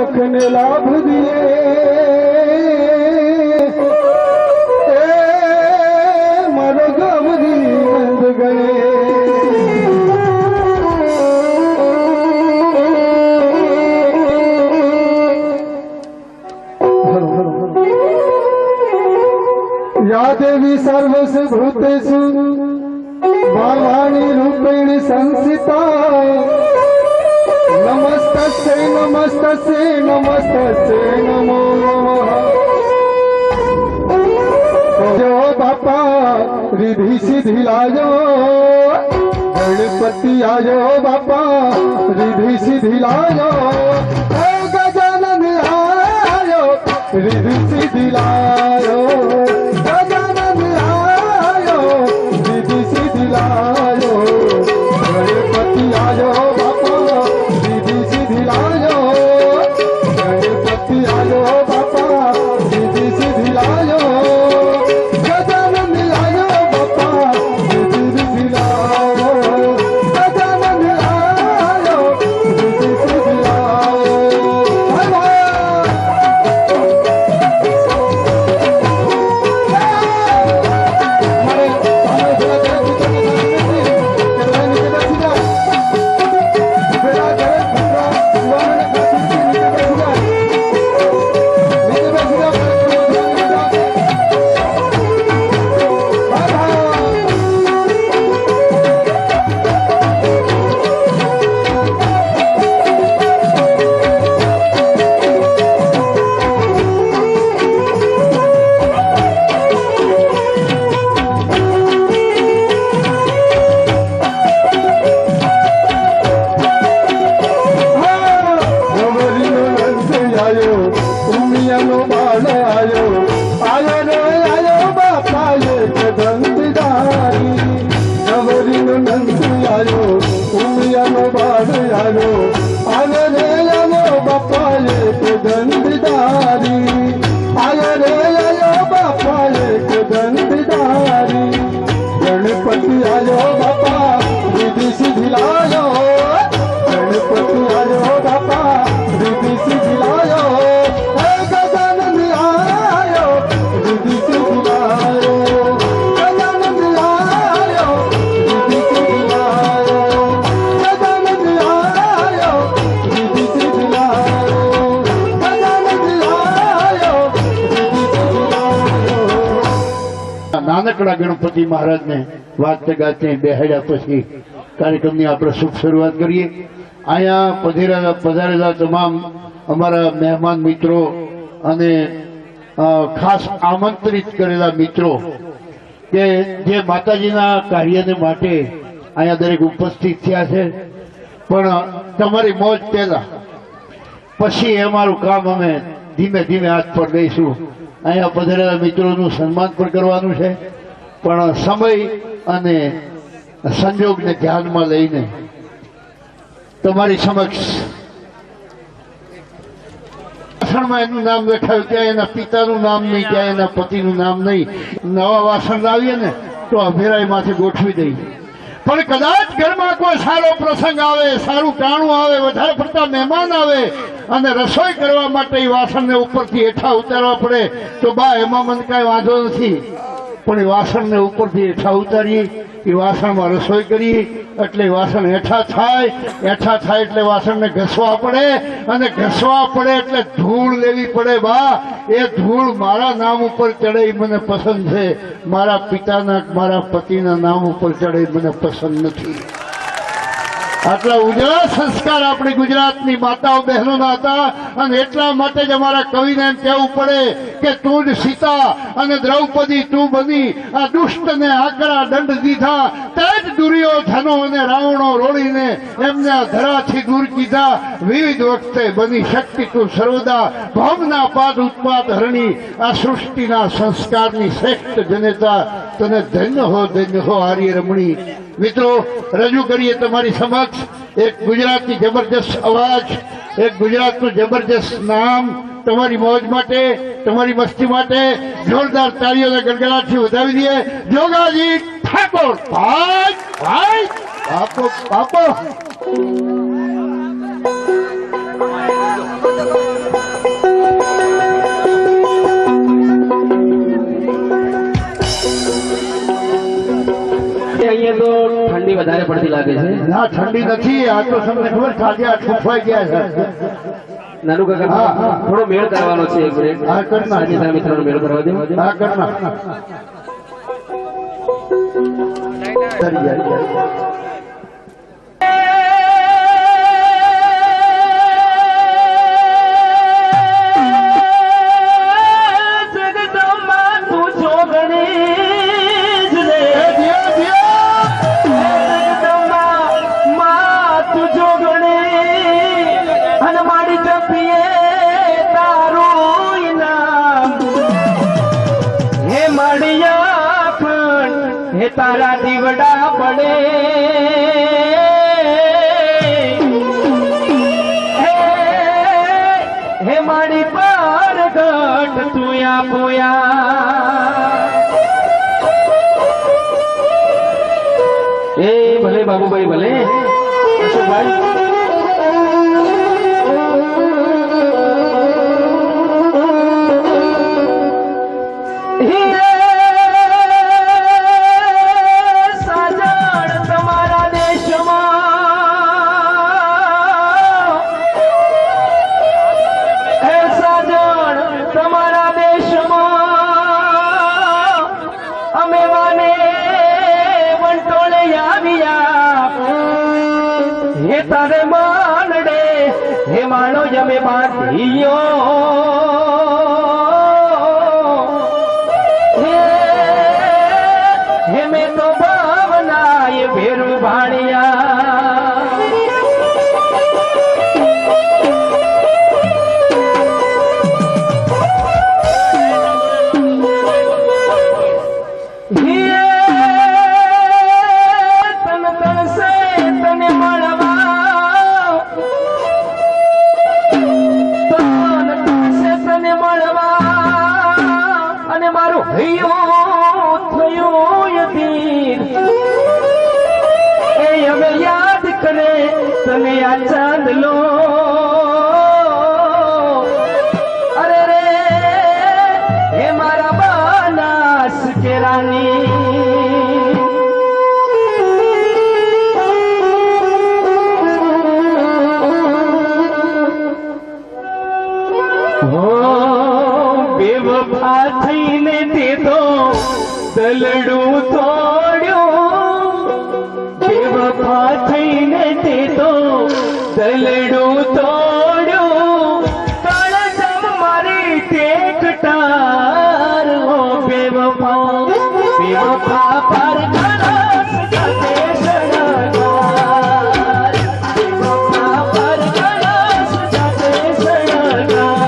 લખને લાભ દિએ મારો ગમદી નંદ ગણે या देवी सर्वस भूतेषु भावानी रूपेण संस्थिता नमस्तस्यै नमस्तस्यै नमस्तस्यै नमो नमः जो बापा रिधि सिद्धि लायो गणपति आयो बापा रिधि सिद्धि लायो गजानन आयो रिधि सिद्धि लायो गजानन आयो रिधि सिद्धि लायो गणपति आयो बापा रिधि सिद्धि लायो गणपति आयो बापा रिधि सिद्धि लायो गजानन आयो बापा रिधि सिद्धि लायो गजानन आयो रिधि सिद्धि लायो गणपति आयो बापा रिधि सिद्धि लायो गणपति आयो बापा रिधि सिद्धि लायो गजानन आयो रिधि सिद्धि लायो गजानन आयो रिधि सिद्धि लायो गजानन आयो रिधि सिद्धि लायो गजानन आयो रिधि सिद्धि लायो। नानकड़ा गणपति महाराज ने वागते गाते बेहाड्या पछी कार्यक्रमની આપણે શુભ શરૂઆત કરીએ। અહીંયા પધારેલા તમામ અમારા મહેમાન મિત્રો અને ખાસ આમંત્રિત કરેલા મિત્રો કે જે માતાજીના કાર્યને માટે અહીંયા દરેક ઉપસ્થિત થયા છે, પણ તમારી મોજ પહેલા પછી અમારું કામ અમે ધીમે ધીમે હાથ પર લઈશું। અહીંયા પધારેલા મિત્રોનું સન્માન પણ કરવાનું છે, પણ સમય અને સંજોગને ધ્યાનમાં લઈને તમારી સમક્ષ વાસણમાં એનું નામ લખાયું, ત્યાં એના પિતાનું નામ નહીં, ત્યાં એના પતિનું નામ નહીં। નવા વાસણ લાવીએ ને તો અભેરાઈમાંથી ગોઠવી દઈએ, પણ કદાચ ઘરમાં કોઈ સારો પ્રસંગ આવે, સારું ટાણું આવે, વધારે પડતા મહેમાન આવે અને રસોઈ કરવા માટે એ વાસણને ઉપરથી હેઠા ઉતારવા પડે તો બા એમાં મને કાંઈ વાંધો નથી, પણ એ વાસણને ઉપરથી હેઠા ઉતારીએ, એ વાસણમાં રસોઈ કરીએ એટલે વાસણ હેઠા થાય એટલે વાસણને ઘસવા પડે, અને ઘસવા પડે એટલે ધૂળ લેવી પડે। બા એ ધૂળ મારા નામ ઉપર ચડે એ મને પસંદ છે, મારા પિતાના મારા પતિના નામ ઉપર ચડે મને પસંદ નથી। આટલા ઉજળા સંસ્કાર આપણી ગુજરાતની માતાઓ બહેનોના હતા, અને એટલા માટે જ અમારા કવિને એમ કહેવું પડે કે તું જ સીતા અને દ્રૌપદી તું બની, આ દુષ્ટને આકરા દંડ દીધા, તે જ દુર્યોધનો અને રાવણો રોડીને એમને આ ધરાથી દૂર કીધા। વિવિધ વખતે બની શક્તિ તું સર્વદા, ભવના પાદ ઉત્પાદ હરણી, આ સૃષ્ટિના સંસ્કારની શ્રેષ્ઠ જનેતા, તને ધન્ય હો આર્ય રમણી। મિત્રો, રજૂ કરીએ તમારી સમક્ષ એક ગુજરાતની જબરજસ્ત અવાજ, એક ગુજરાતનું જબરજસ્ત નામ, તમારી મોજ માટે, તમારી મસ્તી માટે જોરદાર તાળીઓના ગડગડાટથી વધાવી દઈએ। જોગાજી ઠાકોર ભાઈ ભાઈ બાપો બાપો। વધારે પડતી લાગે છે. ના ઠંડી નથી, આ તો તમને ખબર ખાલી આ છૂફાઈ ગયા છે. નાનું કાકા થોડો મેળ કરવાનો છે એક મિનિટ. હા, કર નાખ. સાજીદા મિત્રોનો મેળ કરવા દો. હા કર નાખ. કરી જાય. તારા દીવડા પડે હે મારી પર ગઢ તુયા પોયા. એ ભલે બાબુભાઈ ભલે. અશોકભાઈ તારે માનડે હે માણો જમે બાંધીયો હે મેં તો ભાવના એ ભેરું ભાણિયા. તને આ ચાંદલો અરે રે હે મારા બાનાસ કે રાની. હો બેવફા થઈને તે તો દલડું તોડ્યું, બેવફા થઈને તે તો દલડું તોડ્યું, કાળજમ મારી ટેકટાર. હો બેવફા બેવફા પર ખલાસ જાતે સળગાર, બેવફા પર ખલાસ જાતે સળગાર.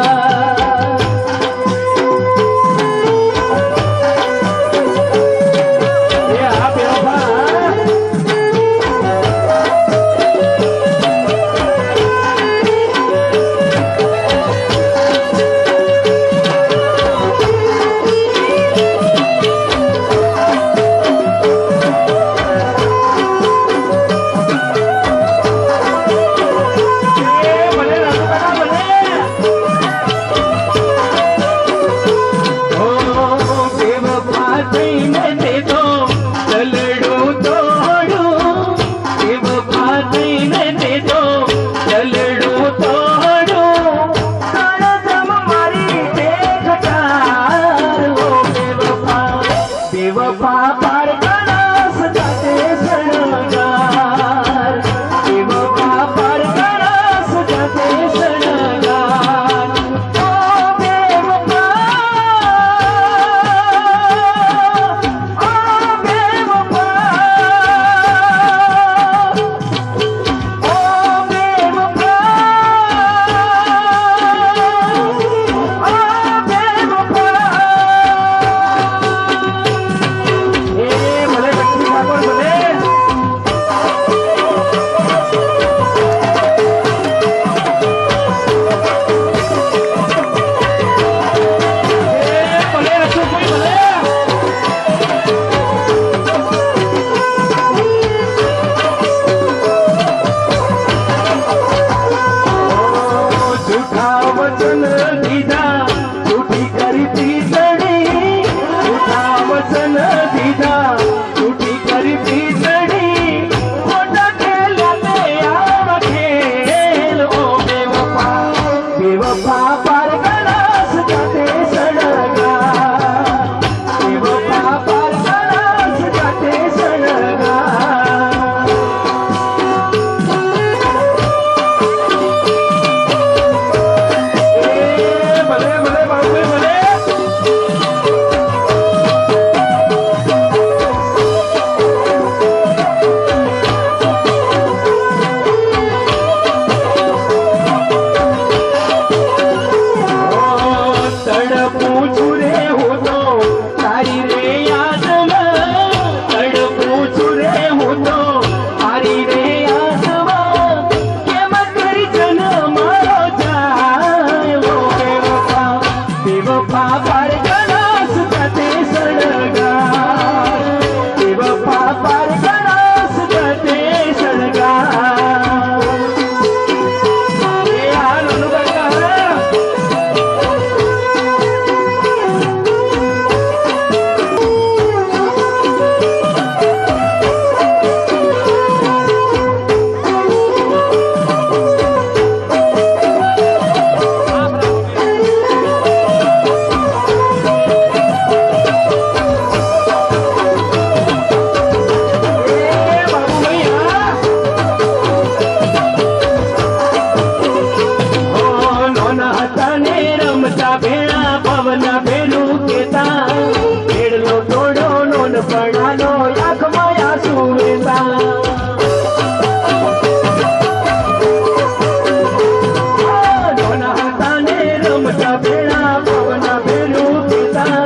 એ આ બેવફા રમતા ભેળા પવન ભેલું કેતા ખેડલો તોડો નોન પડાનો આંખમાં આંસુ વેતા નોના હતા ને રમતા ભેળા પવન ભેલું કેતા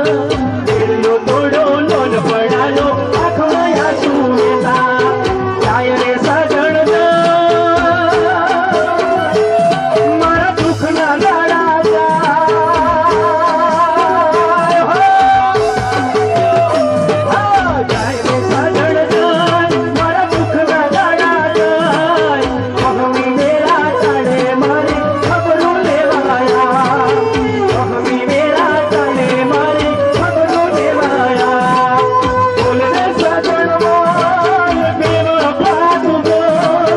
ખેડલો તોડો નોન પડાનો આંખમાં આંસુ વેતા જાય રે સજણ મારા દુઃખના દાડા જાય રે સજણ મારા દુઃખના દાડા જાય મહમી મેળા ચાલે મારી ખબરો લેવાયા મહમી મેળા ચાલે મારી ખબરો લેવાયા બોલ રે સજણ બોલ બેનો પાતું બોલ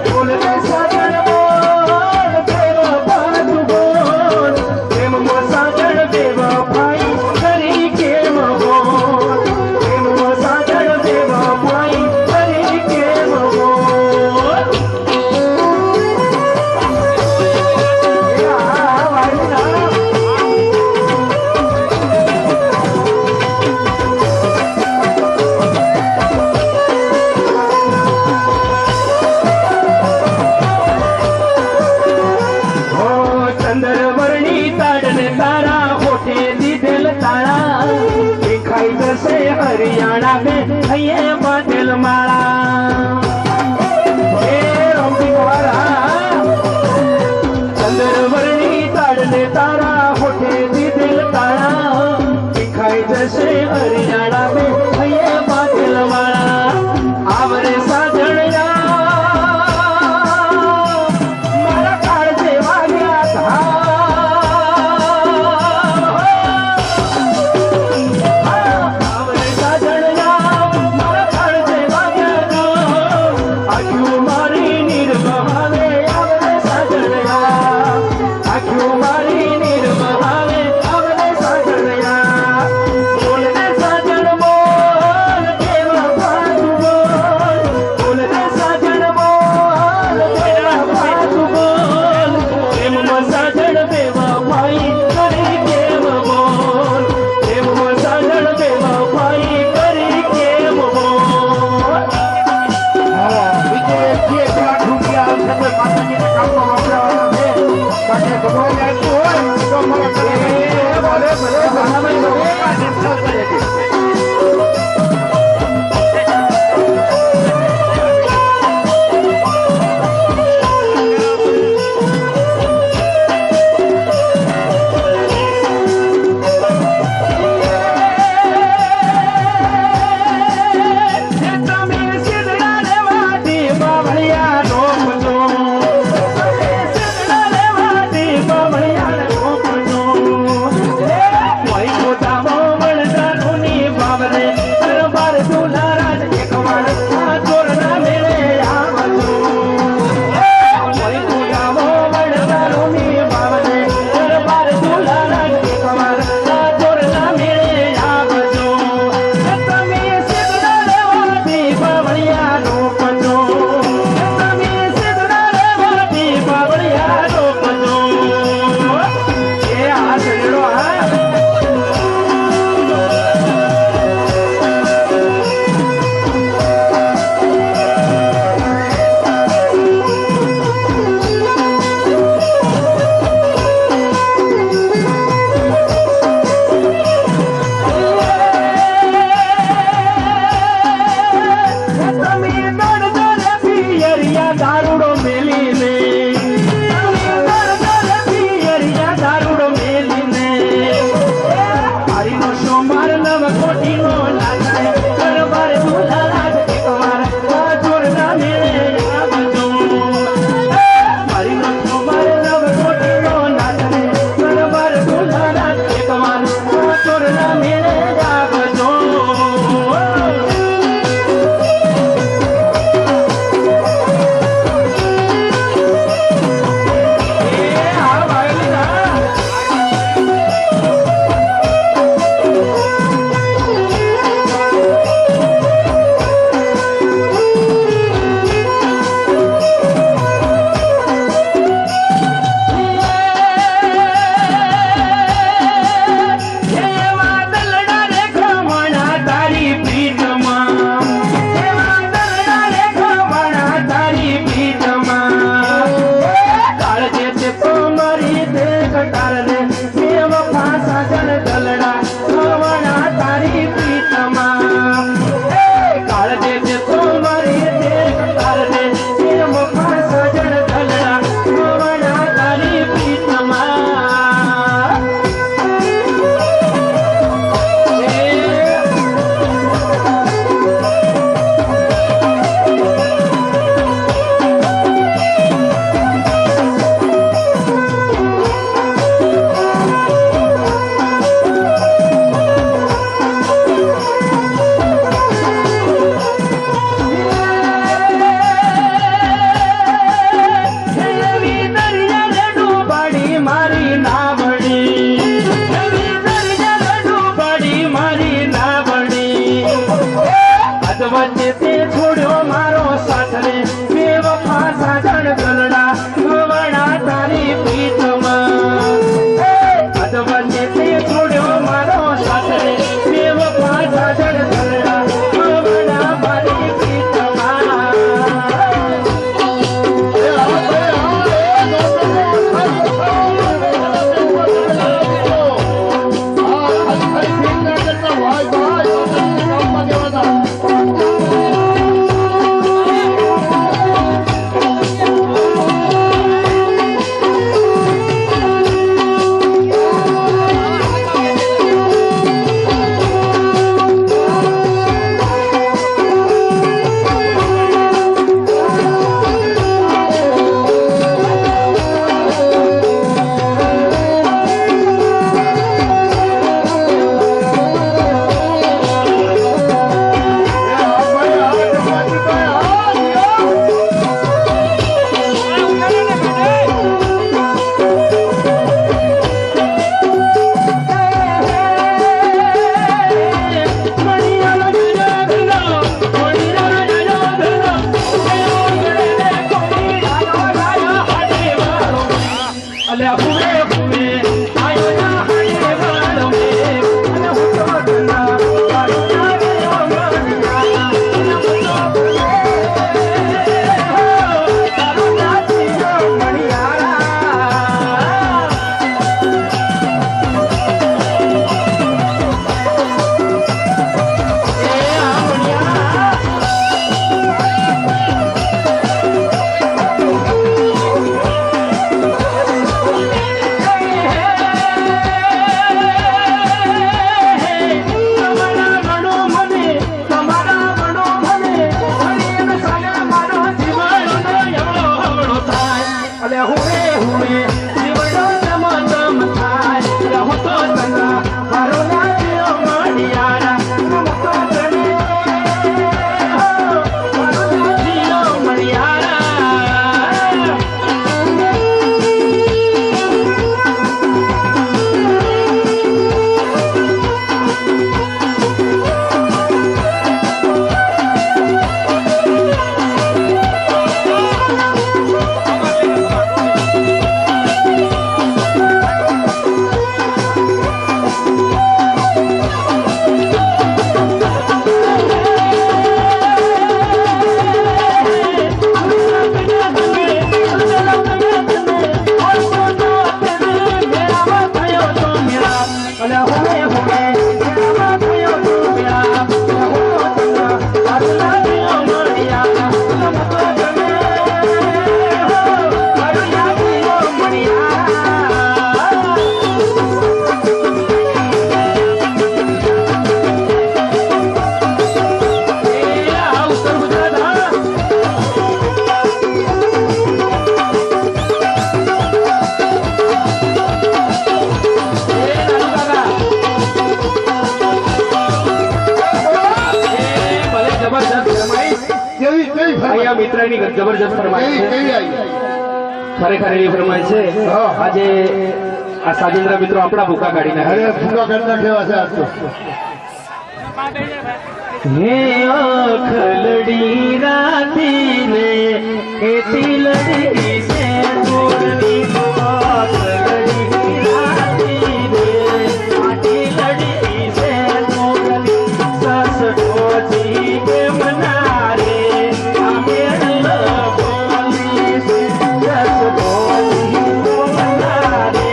બોલ રે સજણ બોલ બેનો પાતું બોલ પ્રેમ મો સજણ દેવા ભાઈ કરી કેમ બોલ પ્રેમ મો સજણ દેવા ભાઈ કરી કેમ બોલ ચંદ્રવર્ણી તાડને તારા હોઠે દીધેલ તાળા દેખાઈ જશે હરિયાણા બે અહીંયા બાંધેલ માળા હે રમતી કુંવારા ચંદ્રવર્ણી તાડને તારા હોઠે દીધેલ તાળા દેખાઈ જશે હરિયાણા બે અહીંયા બાંધેલ માળા આવરે સાજણ્યા મારા કાળજે વાગ્યા ધા આવરે સાજણ્યા મારા કાળજે વાગ્યા ધા આખું મારી નિર્મહાવે આવરે સાજણ્યા આખું મારી નિર્મહાવે આવરે સાજણ્યા બોલ રે સાજણ બોલ કેવા પાતું બોલ બોલ રે સાજણ બોલ કેવા પાતું બોલ પ્રેમમાં સાજણ દેવા ભાઈ કરી કેમ બોલ પ્રેમમાં સાજણ દેવા ભાઈ કરી કેમ બોલ બીજો એક છે 1 લાખ રૂપિયા આવશે તો માતાજીના કામમાં વાપરવાના છે બાકી ભગવાન આપતું હોય તો મને કરે ભલે ભલે ભલામણ કરો આ નિર્ધાર કરે છે તમે સિદ્ધડા લેવા દેવા ભળિયા રોપજો સિદ્ધડા લેવા દેવા ભળિયા રોપજો કોઈ ખોટા મોમણ જાનુની કટાર રે બેવફા સાજણ દલડા ગવણા તારી પ્રીતમાં કાળજે જે તો મારી તે કટાર રે બેવફા સાજણ દલડા ગવણા તારી પ્રીતમાં વચ્ચે તે છોડ્યો મારો સાથ રે બેવફા સાજણ ગલડા ગવડા તારી પ્રીતમાં વચ્ચે તે છોડ્યો મારો સાથ રે બેવફા સાજણ ગલડા ગવડા મારી પ્રીતમાં મિત્રની જબરજસ્ત ફરમાઈશ છે. ખરેખર એવી ફરમાઈશ છે. આજે આ સાજેન્દ્ર મિત્રો આપણા ભૂકા કાઢી નાખે. ભૂકા કાઢી નાખ્યા છે આજ તો. હે આખલડી રાતીને એથી લડી છે મોરની આખલડી રાતીને આથી લડી છે મોરની સસડોજી કે મનારે આમેલ બોલી છે સસડોજી મનારે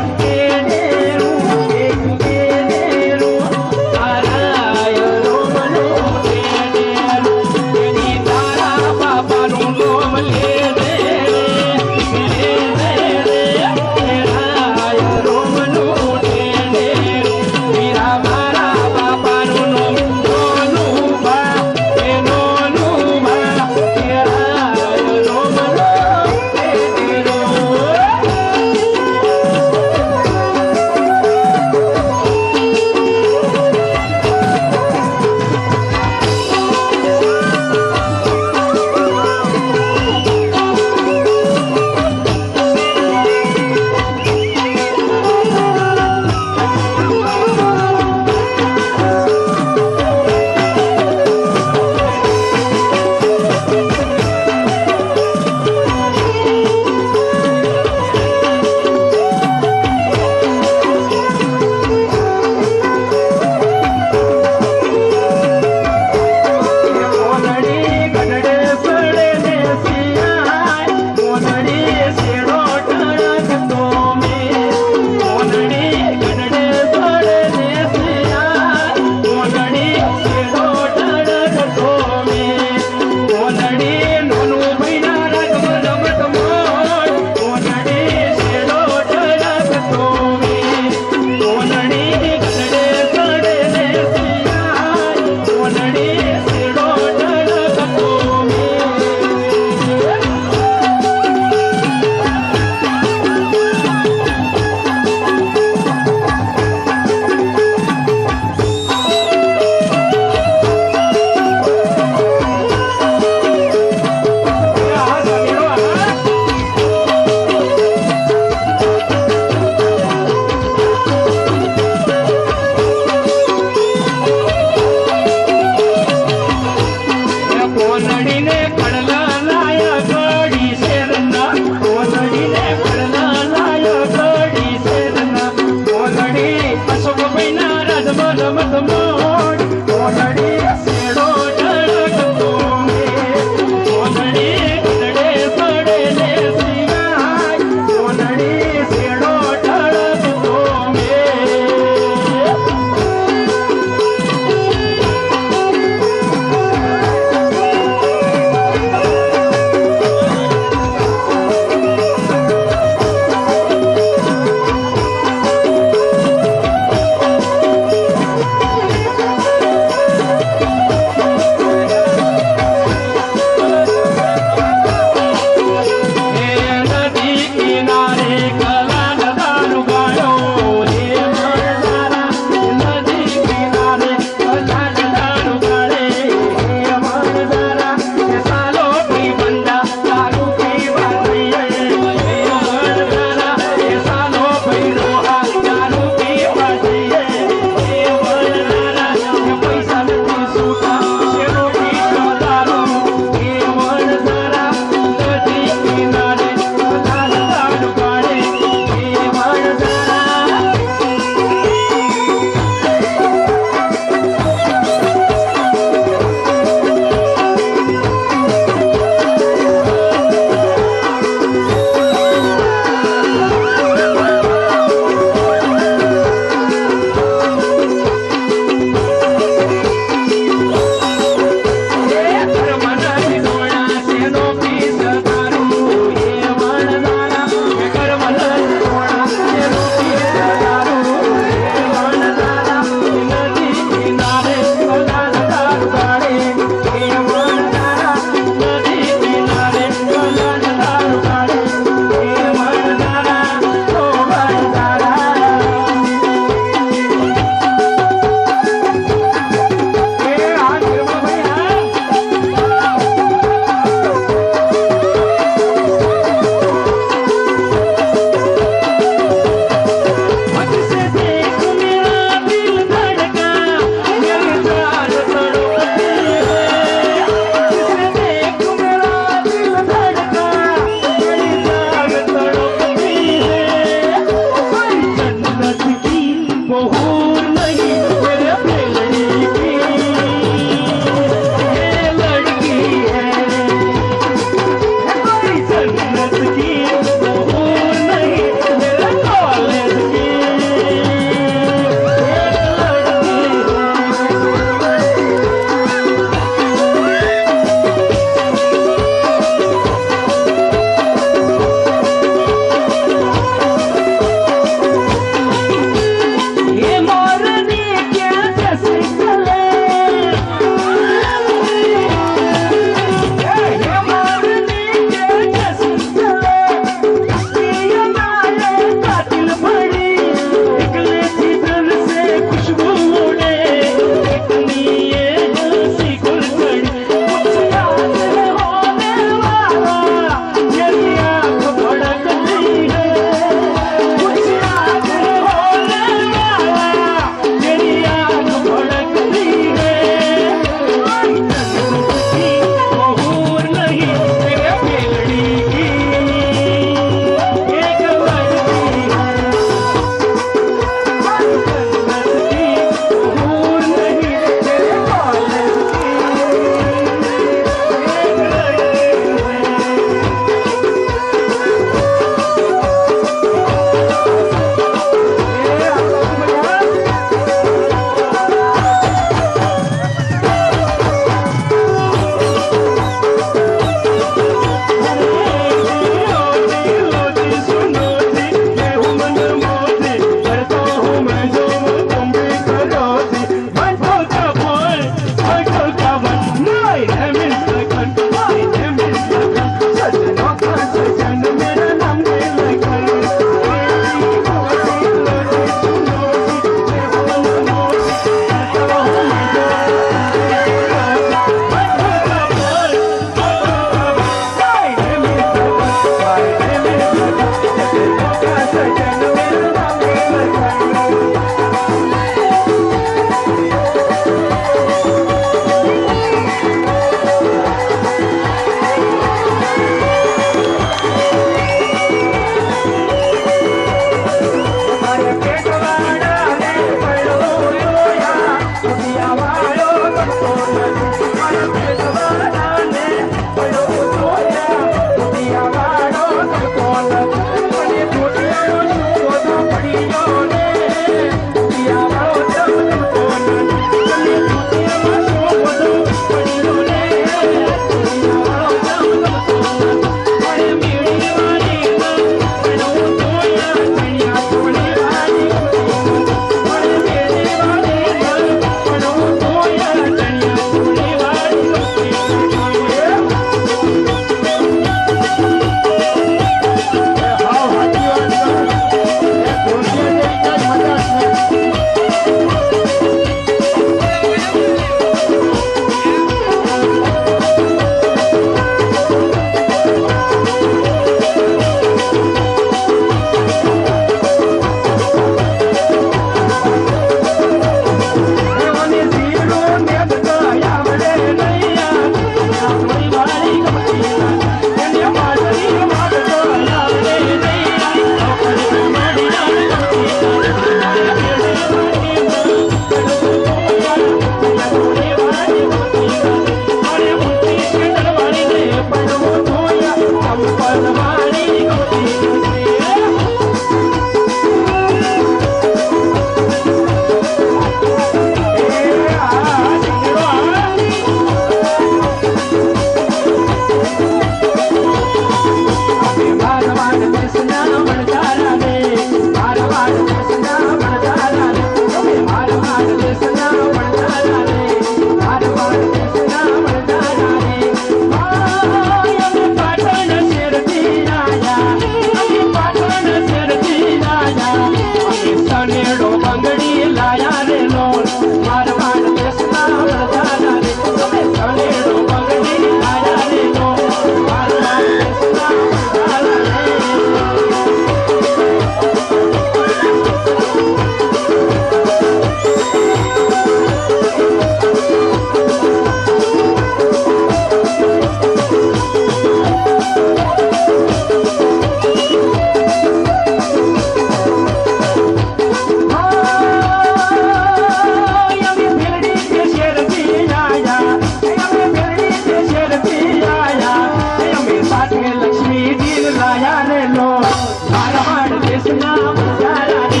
ભારવાડ દેશના બંધારા રે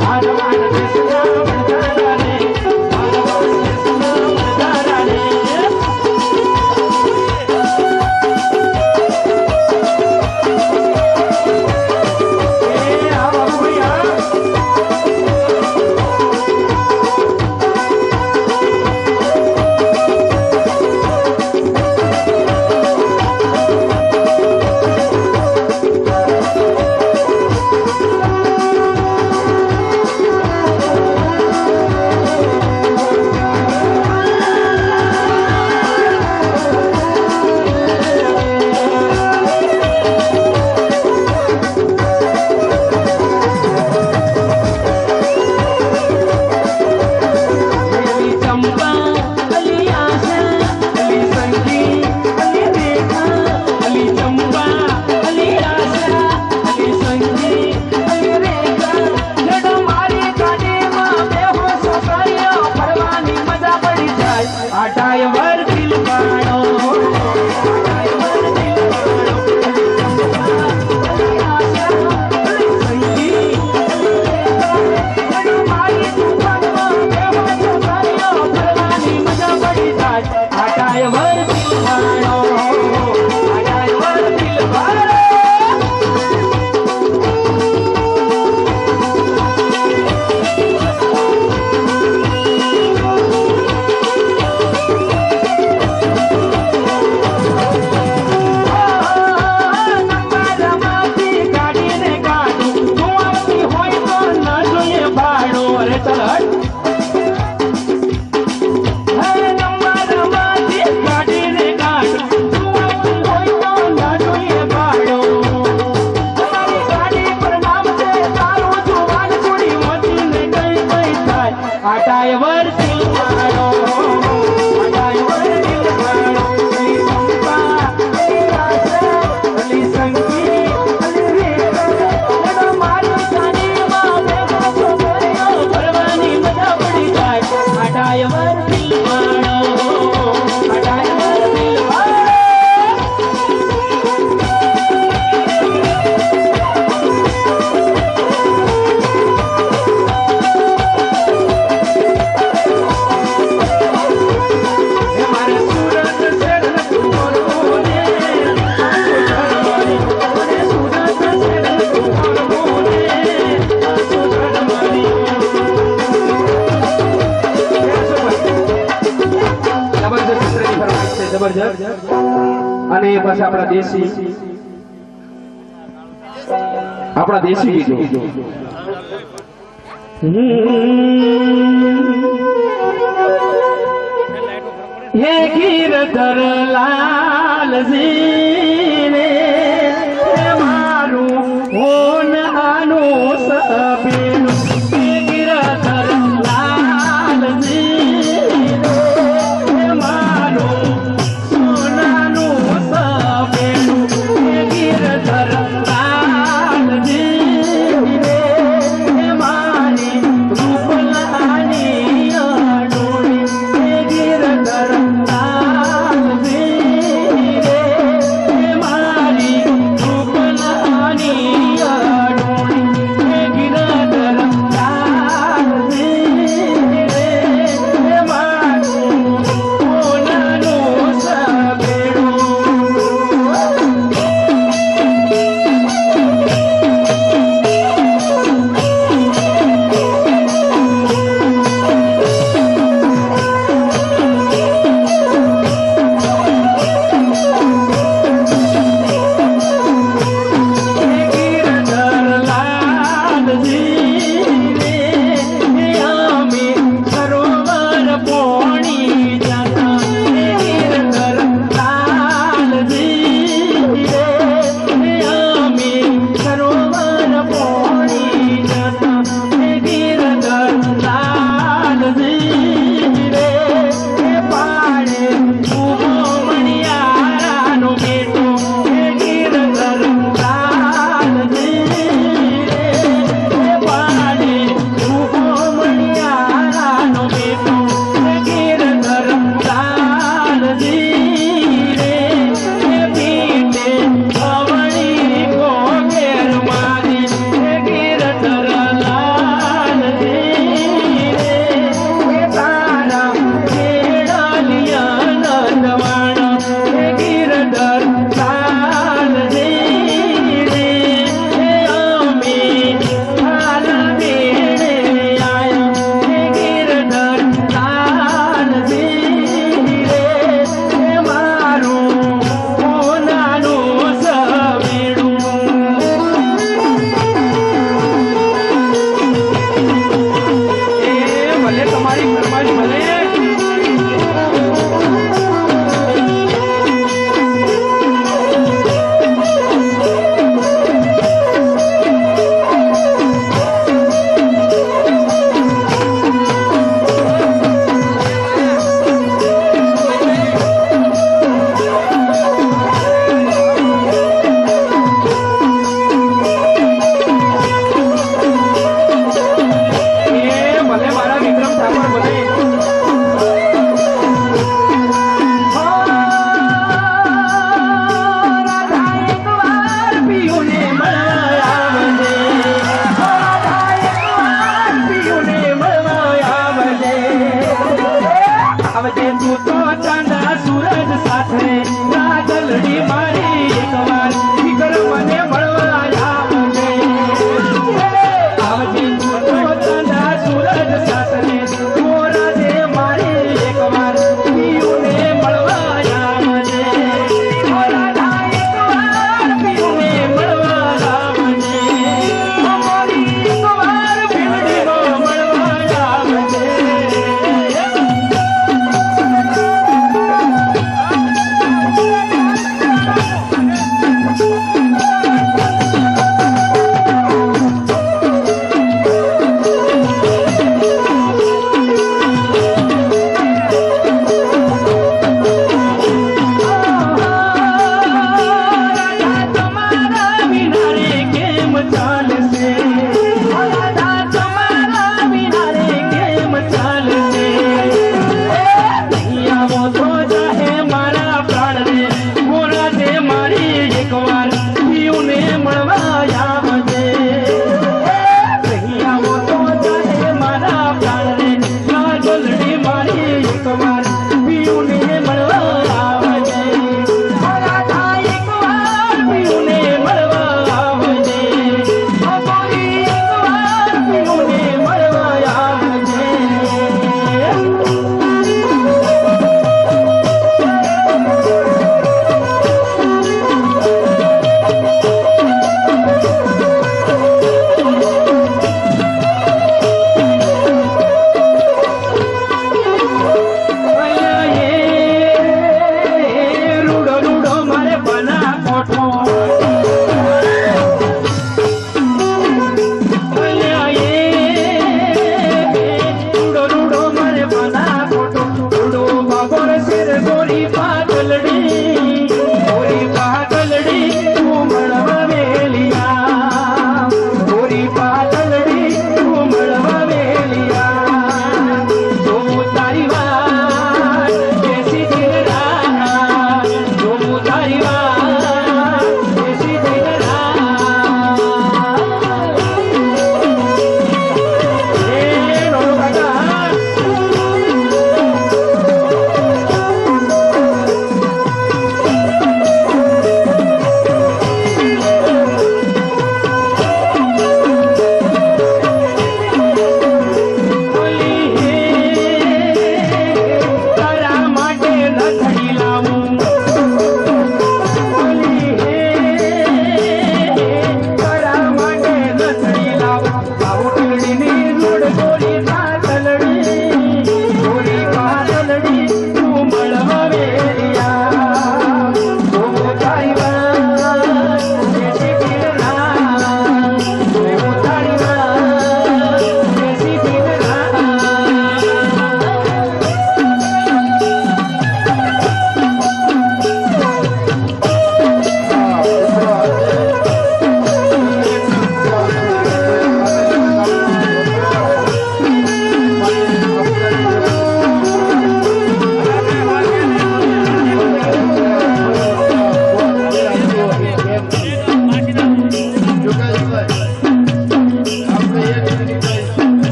ભારવાડ દેશના બંધારા રે ભારવાડ દેશના બંધારા રે જબરજસ્ત અને પછી આપણા દેશી ગીતો હે ગીરધર લાલજી રે મારું હોન આનું સબેનું હે ગીરધર લાલજી રે મારું સોનાનું સબેનું હે ગીરધર લાલજી રે મારી રૂપલાની અડોળી હે ગીરધર લાલજી રે મારી રૂપલાની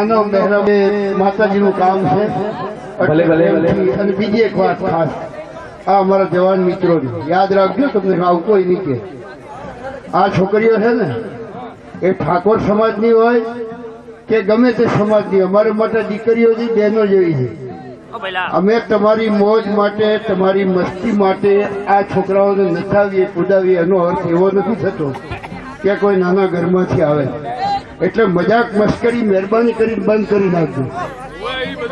નાનો મહેરમ માતાજીનું કામ છે. ભલે, ભલે, ભલે. અને બીજી એક વાત ખાસ, આ અમારા જવાન મિત્રોની યાદ રાખજો, તમને આવું કોઈ નહીં કે આ છોકરીઓ છે ને એ ઠાકોર સમાજની હોય કે ગમે તે સમાજની, અમારે માટે દીકરીઓ જે બહેનો જેવી છે. અમે તમારી મોજ માટે, તમારી મસ્તી માટે આ છોકરાઓને નચાવીએ, કુદાવીએ. એનો અર્થ એવો નથી થતો કે કોઈ નાના ઘરમાંથી આવે. એટલે મજાક મસ્કરી મહેરબાની કરીને બંધ કરી નાખજો.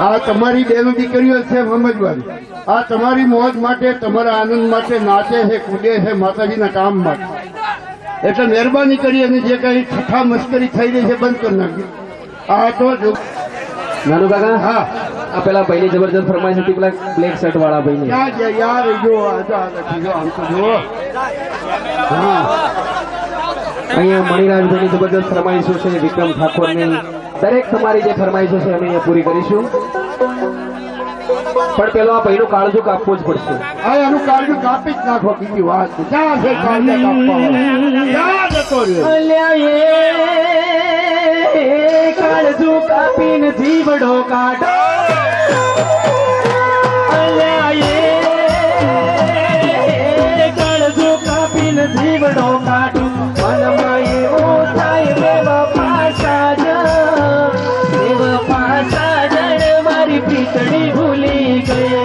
આ તમારી બહેનો દીકરીઓ છે સમજવાની. આ તમારી મોજ માટે, તમારા આનંદ માટે નાચે છે, કૂદે છે માતાજીના કામ માટે. એટલે મહેરબાની કરી અને જે કઈ ઠઠ્ઠા મસ્કરી થઈ રહી છે બંધ કરી નાખજો. આ તો જો નાનુ કાકા, હા આ પેલા ભાઈની જબરજસ્ત ફરમાઈશ હતી, પેલા બ્લેક શર્ટ વાળા ભાઈની. ક્યાં છે યાર? જો આમ તો જુઓ. હા અહીંયા મણિરાજભાઈની જબરજસ્ત ફરમાઈશો છે, વિક્રમ ઠાકોરની. દરેક તમારી જે ફરમાઈશો છે અમે અહીંયા પૂરી કરીશું. પણ પેલો આ ભાઈનું કાળજું કાપવું જ પડશે. આ એનું કાળજું કાપી જ નાખો. બીજી વાત ક્યાં છે કાળજા કાપવા? ક્યાં જતો રહ્યો? કાળજું કાપીને જીવડો કાઢો. કાળજું કાપીને જીવડો કાઢો. મનમાં એવું થાય બેવફા સાજણ મારી પીતળી ભૂલી ગઈ.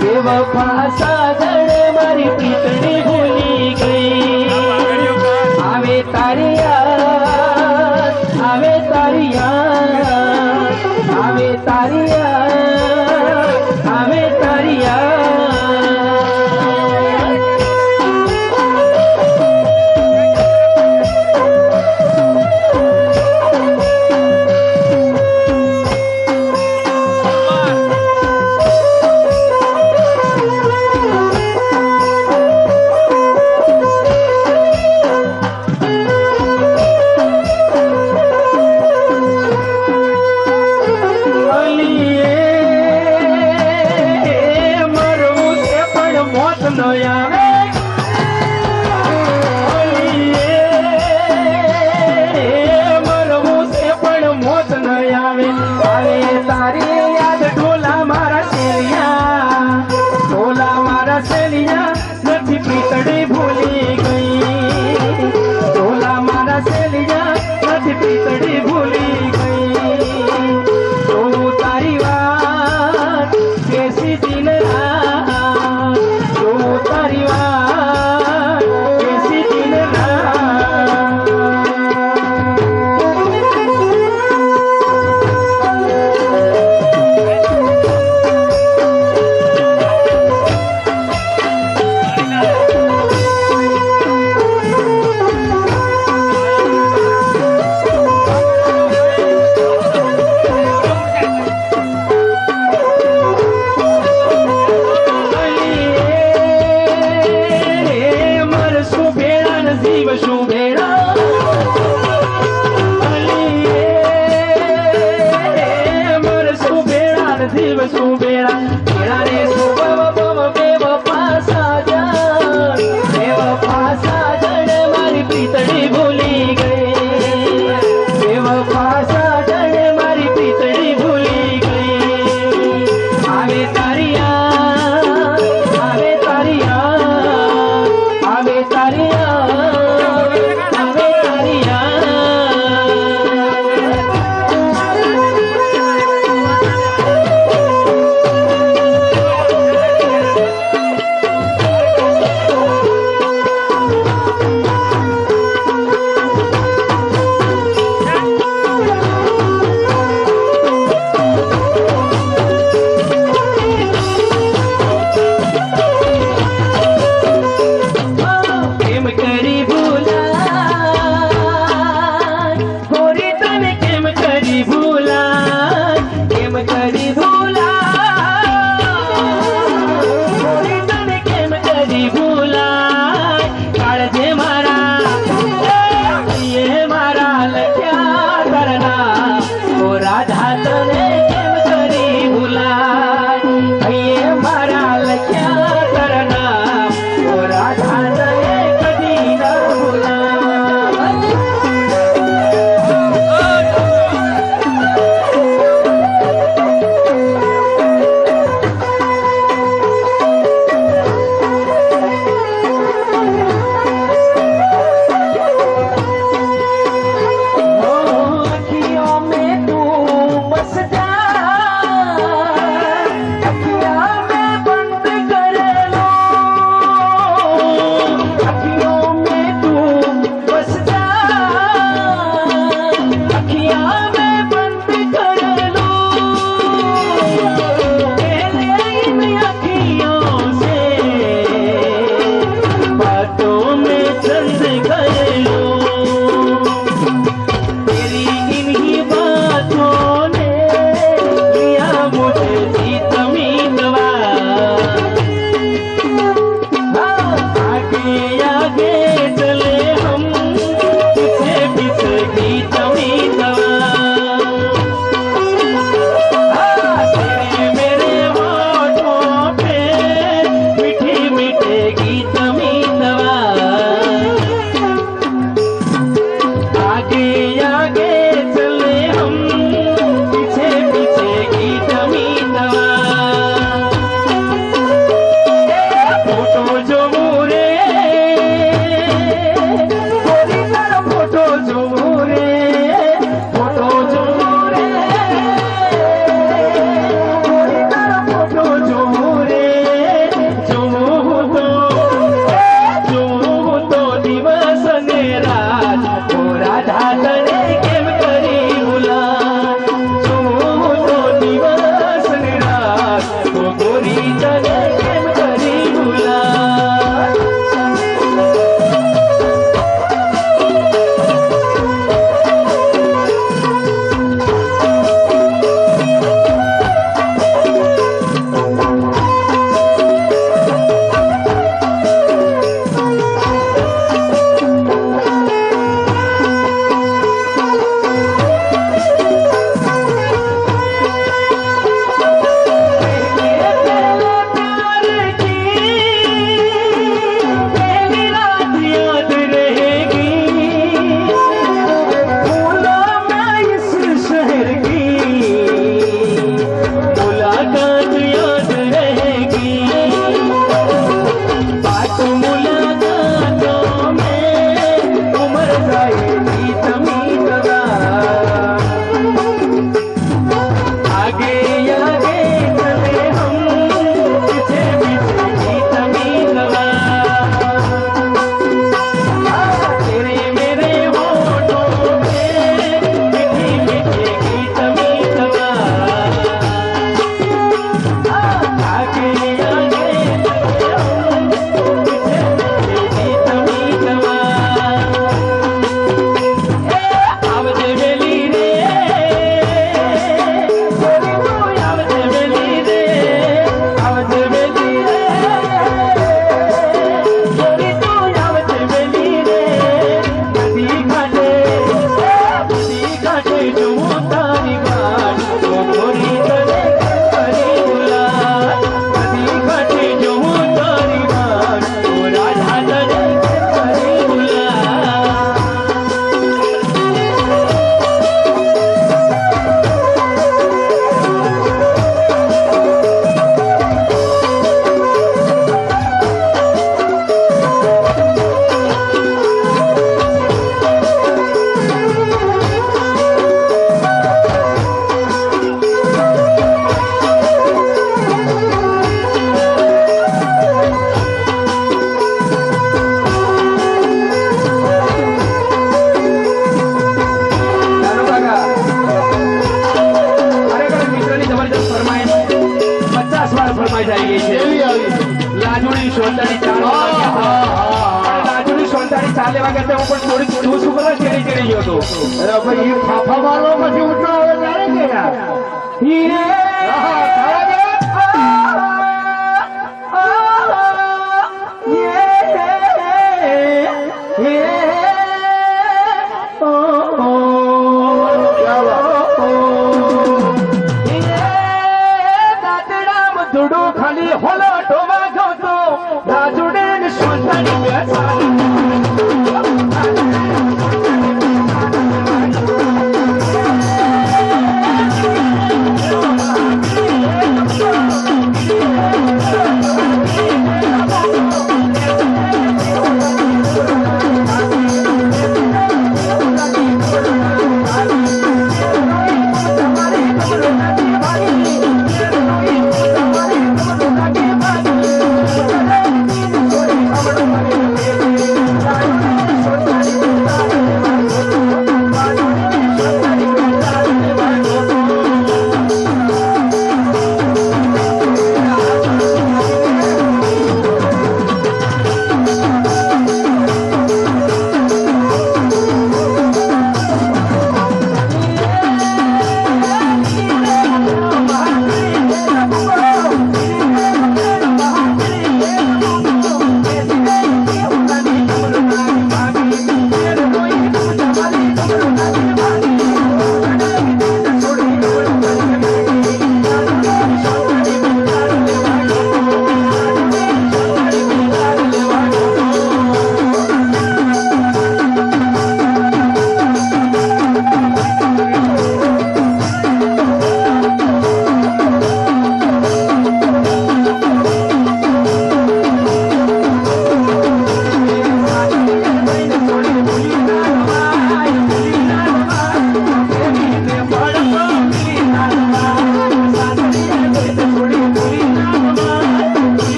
બેવફા સાજણ મારી પીતળી ભૂલી ગઈ. આવે તારી યાદ, આવે તારી યાદ, આવે તારી યાદ, આવે તારી યાદ. તારી વાત આવી લાજુડી સોંતાની ચાલ પણ લાજુડી સોંતાની ચાલ લેવા કરતા હું પણ થોડીક તું શું કરે ચડી ચડી ગયો હતો અરે ભાઈ એ ફાફા મારવા પછી ઉઠો હવે ત્યારે ગયા હીરે